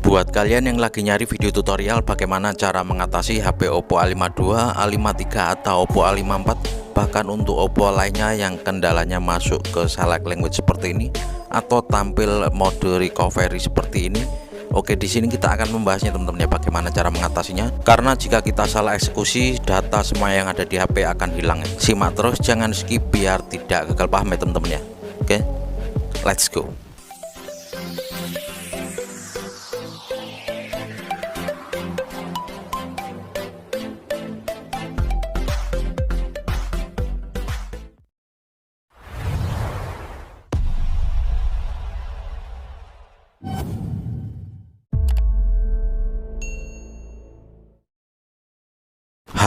Buat kalian yang lagi nyari video tutorial bagaimana cara mengatasi HP Oppo A52, A53 atau Oppo A54, bahkan untuk Oppo lainnya yang kendalanya masuk ke select language seperti ini atau tampil mode recovery seperti ini. Oke, di sini kita akan membahasnya teman-teman ya, bagaimana cara mengatasinya. Karena jika kita salah eksekusi, data semua yang ada di HP akan hilang. Simak terus, jangan skip biar tidak gagal paham ya teman-teman ya. Oke, let's go.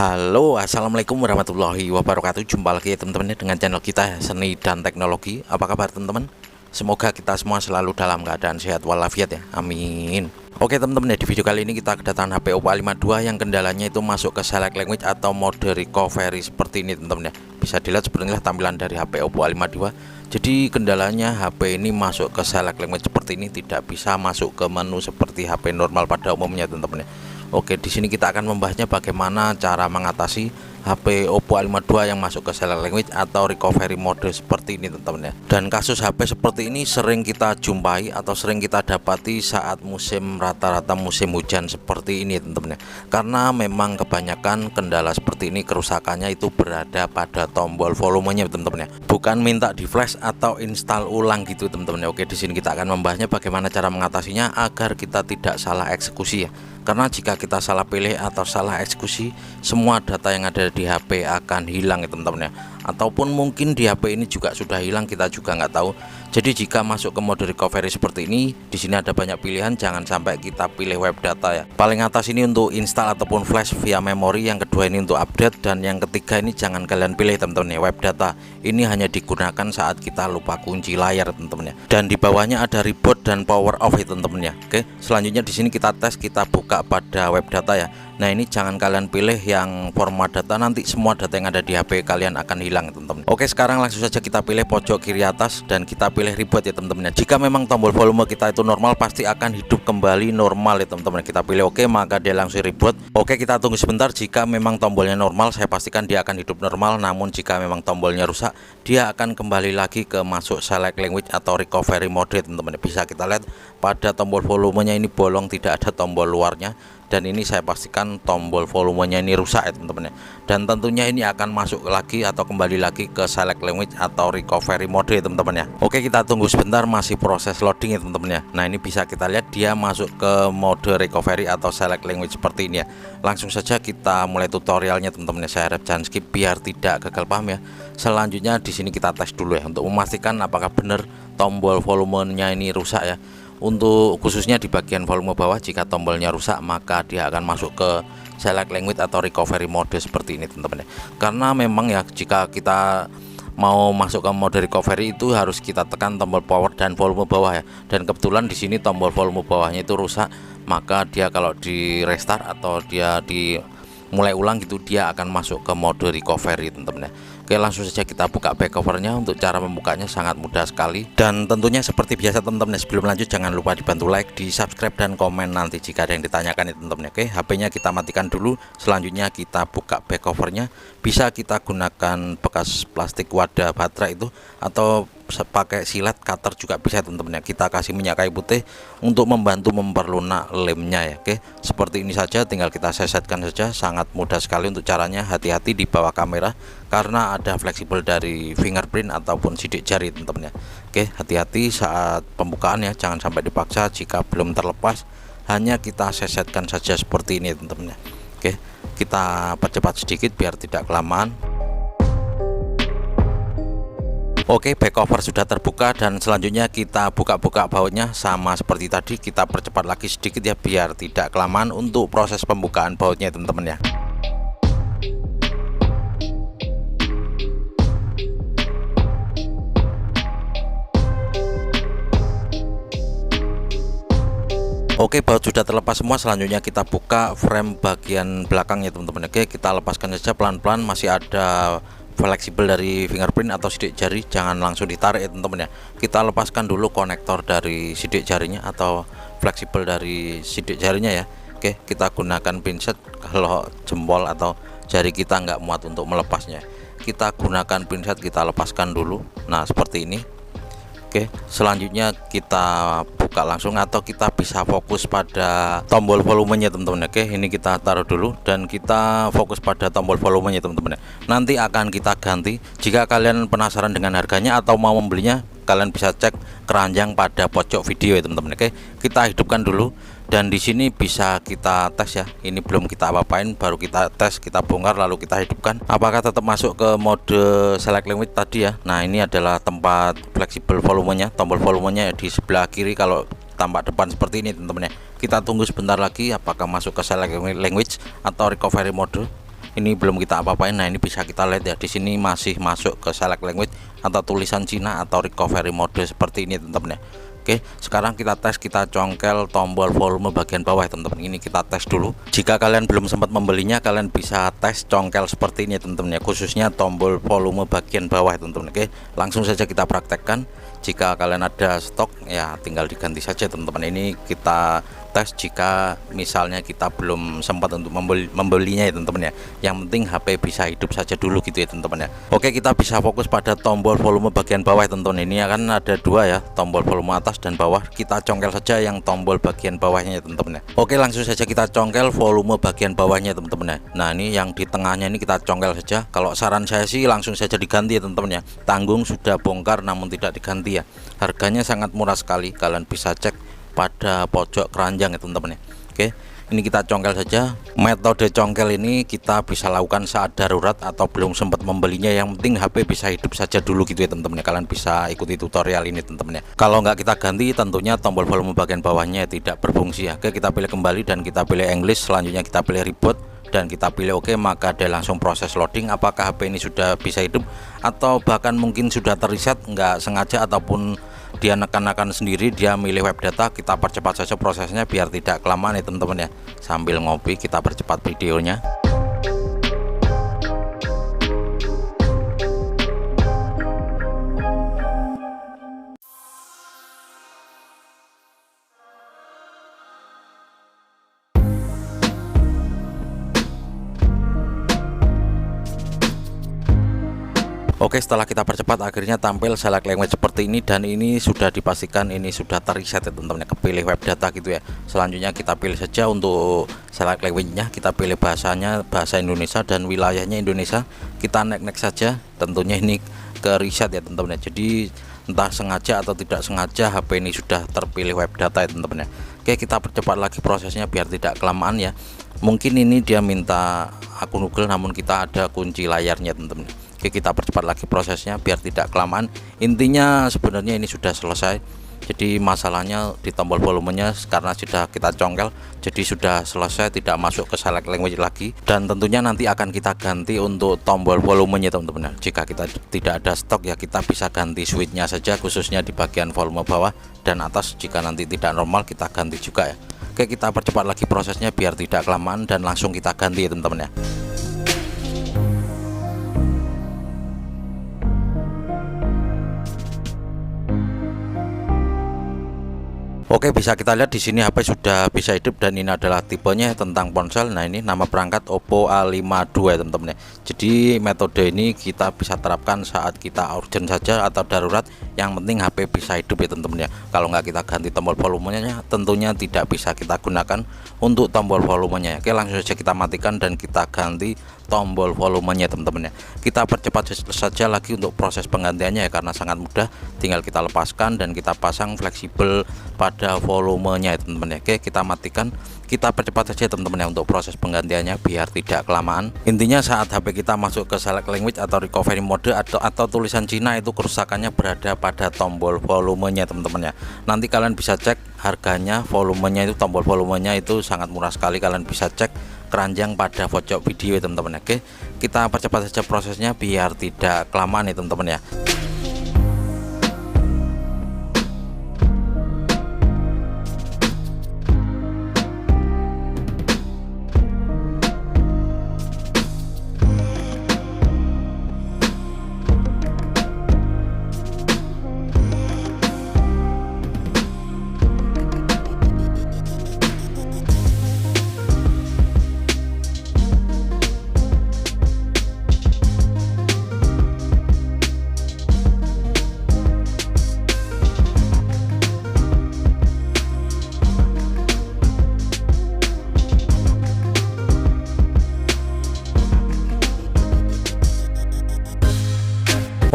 Halo, assalamualaikum warahmatullahi wabarakatuh. Jumpa lagi ya teman-teman dengan channel kita Seni dan Teknologi. Apa kabar teman-teman? Semoga kita semua selalu dalam keadaan sehat walafiat ya, amin. Oke teman-teman ya, di video kali ini kita kedatangan HP Oppo A52 yang kendalanya itu masuk ke select language atau mode recovery seperti ini teman-teman ya. Bisa dilihat sebenarnya tampilan dari HP Oppo A52. Jadi kendalanya HP ini masuk ke select language seperti ini, tidak bisa masuk ke menu seperti HP normal pada umumnya teman-teman ya. Oke, di sini kita akan membahasnya bagaimana cara mengatasi HP Oppo A52 yang masuk ke select language atau recovery mode seperti ini teman-teman ya. Dan kasus HP seperti ini sering kita jumpai atau sering kita dapati saat rata-rata musim hujan seperti ini teman-teman ya. Karena memang kebanyakan kendala seperti ini kerusakannya itu berada pada tombol volumenya teman-teman ya. Bukan minta di flash atau install ulang gitu teman-teman ya. Oke, di sini kita akan membahasnya bagaimana cara mengatasinya agar kita tidak salah eksekusi ya. Karena jika kita salah pilih atau salah eksekusi, semua data yang ada di HP akan hilang ya teman-teman ya. Ataupun mungkin di HP ini juga sudah hilang, kita juga nggak tahu. Jadi jika masuk ke mode recovery seperti ini, di sini ada banyak pilihan, jangan sampai kita pilih web data ya. Paling atas ini untuk install ataupun flash via memori, yang kedua ini untuk update, dan yang ketiga ini jangan kalian pilih teman-teman ya, web data. Ini hanya digunakan saat kita lupa kunci layar teman-teman ya. Dan di bawahnya ada reboot dan power off ya teman-teman ya. Oke, selanjutnya di sini kita tes, kita buka pada web data ya. Nah ini jangan kalian pilih yang format data, nanti semua data yang ada di HP kalian akan hilang teman-teman. Oke, sekarang langsung saja kita pilih pojok kiri atas dan kita pilih reboot ya teman-teman. Jika memang tombol volume kita itu normal, pasti akan hidup kembali normal ya teman-teman. Kita pilih oke, maka dia langsung reboot. Oke, kita tunggu sebentar. Jika memang tombolnya normal, saya pastikan dia akan hidup normal. Namun jika memang tombolnya rusak, dia akan kembali lagi ke masuk select language atau recovery mode teman-teman. Bisa kita lihat pada tombol volumenya ini bolong, tidak ada tombol luarnya. Dan ini saya pastikan tombol volumenya ini rusak ya teman-teman ya. Dan tentunya ini akan masuk lagi atau kembali lagi ke select language atau recovery mode ya teman-teman ya. Oke, kita tunggu sebentar, masih proses loading ya teman-teman ya. Nah ini bisa kita lihat dia masuk ke mode recovery atau select language seperti ini ya. Langsung saja kita mulai tutorialnya teman-teman ya. Saya harap jangan skip biar tidak gagal paham ya. Selanjutnya di sini kita tes dulu ya untuk memastikan apakah benar tombol volumenya ini rusak ya. Untuk khususnya di bagian volume bawah, jika tombolnya rusak maka dia akan masuk ke select language atau recovery mode seperti ini teman-teman ya. Karena memang ya jika kita mau masuk ke mode recovery itu harus kita tekan tombol power dan volume bawah ya. Dan kebetulan di sini tombol volume bawahnya itu rusak, maka dia kalau di restart atau dia di mulai ulang gitu, dia akan masuk ke mode recovery teman-teman ya. Oke, langsung saja kita buka back covernya. Untuk cara membukanya sangat mudah sekali, dan tentunya seperti biasa teman-teman ya, sebelum lanjut jangan lupa dibantu like, di subscribe, dan komen nanti jika ada yang ditanyakan ya teman-teman. Oke, HP-nya kita matikan dulu. Selanjutnya kita buka back covernya. Bisa kita gunakan bekas plastik wadah baterai itu, atau pakai silet cutter juga bisa teman-teman ya. Kita kasih minyak kayu putih untuk membantu memperlunak lemnya ya. Oke, seperti ini saja, tinggal kita sesetkan saja, sangat mudah sekali untuk caranya. Hati-hati di bawah kamera karena ada fleksibel dari fingerprint ataupun sidik jari teman-teman ya. Oke, hati-hati saat pembukaan ya, jangan sampai dipaksa. Jika belum terlepas, hanya kita sesetkan saja seperti ini teman-teman ya. Oke, kita percepat sedikit biar tidak kelamaan. Oke, back cover sudah terbuka, dan selanjutnya kita buka-buka bautnya sama seperti tadi. Kita percepat lagi sedikit ya biar tidak kelamaan untuk proses pembukaan bautnya teman-teman ya. Oke, baut sudah terlepas semua. Selanjutnya kita buka frame bagian belakangnya teman-teman. Oke, kita lepaskan saja pelan-pelan. Masih ada fleksibel dari fingerprint atau sidik jari, jangan langsung ditarik ya teman-teman ya. Kita lepaskan dulu konektor dari sidik jarinya atau fleksibel dari sidik jarinya ya. Oke, kita gunakan pinset kalau jempol atau jari kita nggak muat untuk melepasnya. Kita gunakan pinset, kita lepaskan dulu. Nah, seperti ini. Oke, selanjutnya kita buka langsung atau kita bisa fokus pada tombol volumenya teman-teman. Oke, ini kita taruh dulu dan kita fokus pada tombol volumenya teman-teman. Nanti akan kita ganti. Jika kalian penasaran dengan harganya atau mau membelinya, kalian bisa cek keranjang pada pojok video ya teman-teman. Oke, kita hidupkan dulu dan di sini bisa kita tes ya. Ini belum kita apa-apain, baru kita tes, kita bongkar lalu kita hidupkan apakah tetap masuk ke mode select language tadi ya. Nah, ini adalah tempat fleksibel volumenya, tombol volumenya di sebelah kiri kalau tampak depan seperti ini teman-teman ya. Kita tunggu sebentar lagi apakah masuk ke select language atau recovery mode. Ini belum kita apa-apain. Nah, ini bisa kita lihat ya, di sini masih masuk ke select language atau tulisan Cina atau recovery mode seperti ini teman-teman ya. Oke, sekarang kita tes, kita congkel tombol volume bagian bawah ya teman-teman. Ini kita tes dulu. Jika kalian belum sempat membelinya, kalian bisa tes congkel seperti ini teman-teman ya, khususnya tombol volume bagian bawah ya teman-teman. Oke, langsung saja kita praktekkan. Jika kalian ada stok ya tinggal diganti saja teman-teman. Ini kita tes jika misalnya kita belum sempat untuk membelinya ya teman-teman ya. Yang penting HP bisa hidup saja dulu gitu ya teman-teman ya. Oke, kita bisa fokus pada tombol volume bagian bawah ya teman-teman. Ini akan ada dua ya, tombol volume atas dan bawah. Kita congkel saja yang tombol bagian bawahnya ya teman-teman ya. Oke, langsung saja kita congkel volume bagian bawahnya teman-teman ya. Nah, ini yang di tengahnya ini kita congkel saja. Kalau saran saya sih langsung saja diganti ya teman-teman ya. Tanggung sudah bongkar namun tidak diganti ya. Harganya sangat murah sekali, kalian bisa cek pada pojok keranjang ya teman-teman ya. Oke, ini kita congkel saja. Metode congkel ini kita bisa lakukan saat darurat atau belum sempat membelinya. Yang penting HP bisa hidup saja dulu gitu ya teman-teman ya. Kalian bisa ikuti tutorial ini teman-teman ya. Kalau nggak kita ganti, tentunya tombol volume bagian bawahnya tidak berfungsi ya. Oke, kita pilih kembali dan kita pilih English. Selanjutnya kita pilih reboot dan kita pilih OK, maka dia langsung proses loading apakah HP ini sudah bisa hidup atau bahkan mungkin sudah terreset nggak sengaja ataupun dia nekan-nekan sendiri, dia milih web data. Kita percepat saja prosesnya biar tidak kelamaan ya teman-teman ya. Sambil ngopi kita percepat videonya. Oke, setelah kita percepat akhirnya tampil select language seperti ini dan ini sudah dipastikan ini sudah terreset ya teman-teman, kepilih web data gitu ya. Selanjutnya kita pilih saja untuk select language-nya, kita pilih bahasanya bahasa Indonesia dan wilayahnya Indonesia. Kita next saja. Tentunya ini ke reset ya teman-teman ya. Jadi entah sengaja atau tidak sengaja HP ini sudah terpilih web data ya teman-teman ya. Oke, kita percepat lagi prosesnya biar tidak kelamaan ya. Mungkin ini dia minta akun Google namun kita ada kunci layarnya teman-teman. Oke, kita percepat lagi prosesnya biar tidak kelamaan. Intinya sebenarnya ini sudah selesai. Jadi masalahnya di tombol volumenya karena sudah kita congkel, jadi sudah selesai, tidak masuk ke select language lagi. Dan tentunya nanti akan kita ganti untuk tombol volumenya teman-teman. Jika kita tidak ada stok ya kita bisa ganti switchnya saja, khususnya di bagian volume bawah dan atas. Jika nanti tidak normal kita ganti juga ya. Oke, kita percepat lagi prosesnya biar tidak kelamaan dan langsung kita ganti ya teman-teman ya. Oke, bisa kita lihat di sini HP sudah bisa hidup dan ini adalah tipenya tentang ponsel. Nah, ini nama perangkat Oppo A52 ya teman-teman ya. Jadi metode ini kita bisa terapkan saat kita urgent saja atau darurat. Yang penting HP bisa hidup ya teman-teman ya. Kalau nggak kita ganti tombol volumenya tentunya tidak bisa kita gunakan untuk tombol volumenya. Oke, langsung saja kita matikan dan kita ganti tombol volumenya teman-teman ya. Kita percepat saja lagi untuk proses penggantiannya ya karena sangat mudah. Tinggal kita lepaskan dan kita pasang fleksibel pada volumenya ya teman-teman ya. Oke, kita matikan, kita percepat saja teman-teman ya untuk proses penggantiannya biar tidak kelamaan. Intinya saat HP kita masuk ke select language atau recovery mode atau tulisan Cina, itu kerusakannya berada pada tombol volumenya teman-teman ya. Nanti kalian bisa cek harganya, volumenya itu, tombol volumenya itu sangat murah sekali. Kalian bisa cek keranjang pada pojok video ya teman-teman. Oke, kita percepat saja prosesnya biar tidak kelamaan ya teman-teman ya.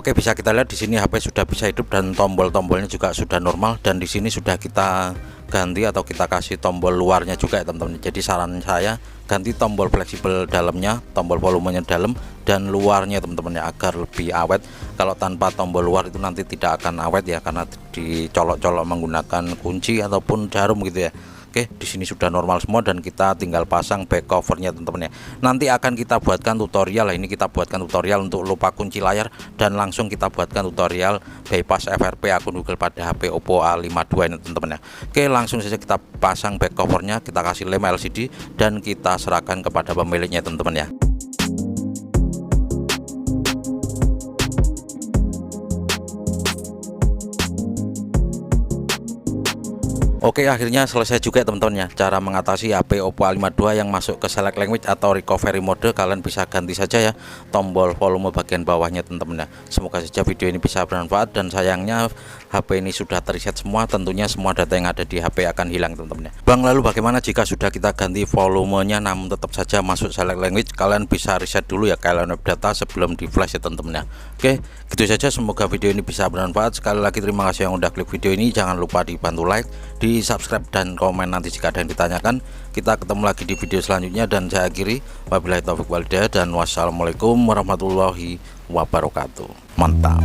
Oke, bisa kita lihat di sini HP sudah bisa hidup dan tombol-tombolnya juga sudah normal, dan di sini sudah kita ganti atau kita kasih tombol luarnya juga ya teman-teman. Jadi saran saya ganti tombol fleksibel dalamnya, tombol volumenya dalam dan luarnya teman-teman ya, agar lebih awet. Kalau tanpa tombol luar itu nanti tidak akan awet ya, karena dicolok-colok menggunakan kunci ataupun jarum gitu ya. Oke, di sini sudah normal semua dan kita tinggal pasang back covernya teman-teman ya. Nanti akan kita buatkan tutorial. Ini kita buatkan tutorial untuk lupa kunci layar, dan langsung kita buatkan tutorial bypass FRP akun Google pada HP Oppo A52 ini teman-teman ya. Oke, langsung saja kita pasang back covernya, kita kasih lem LCD dan kita serahkan kepada pemiliknya teman-teman ya. Oke, akhirnya selesai juga teman-teman ya cara mengatasi HP Oppo A52 yang masuk ke select language atau recovery mode. Kalian bisa ganti saja ya tombol volume bagian bawahnya teman-teman ya. Semoga saja video ini bisa bermanfaat, dan sayangnya HP ini sudah terreset semua, tentunya semua data yang ada di HP akan hilang teman-teman ya. Bang, lalu bagaimana jika sudah kita ganti volumenya namun tetap saja masuk select language? Kalian bisa reset dulu ya kalian web data sebelum di flash ya teman-teman ya. Oke, gitu saja, semoga video ini bisa bermanfaat. Sekali lagi terima kasih yang udah klik video ini, jangan lupa dibantu like, di subscribe dan komen nanti jika ada yang ditanyakan. Kita ketemu lagi di video selanjutnya, dan saya akhiri wabillahi taufiq walhidayah dan wassalamualaikum warahmatullahi wabarakatuh. Mantap.